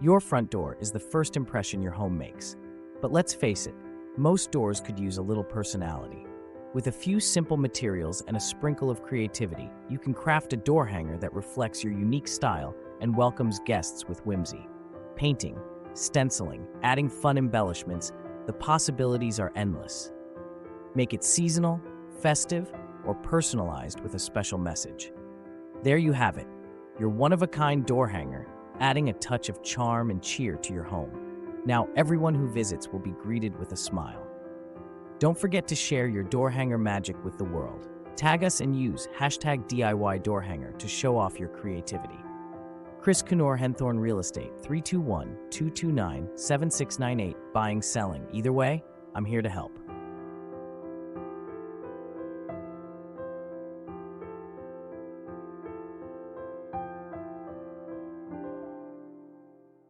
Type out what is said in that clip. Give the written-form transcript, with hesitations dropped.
Your front door is the first impression your home makes. But let's face it, most doors could use a little personality. With a few simple materials and a sprinkle of creativity, you can craft a door hanger that reflects your unique style and welcomes guests with whimsy. Painting, stenciling, adding fun embellishments, the possibilities are endless. Make it seasonal, festive, or personalized with a special message. There you have it, your one-of-a-kind door hanger, adding a touch of charm and cheer to your home. Now everyone who visits will be greeted with a smile. Don't forget to share your door hanger magic with the world. Tag us and use #DIY door hanger to show off your creativity. Chris Knorr, Henthorn Real Estate, 321-229-7698. Buying, selling. Either way, I'm here to help.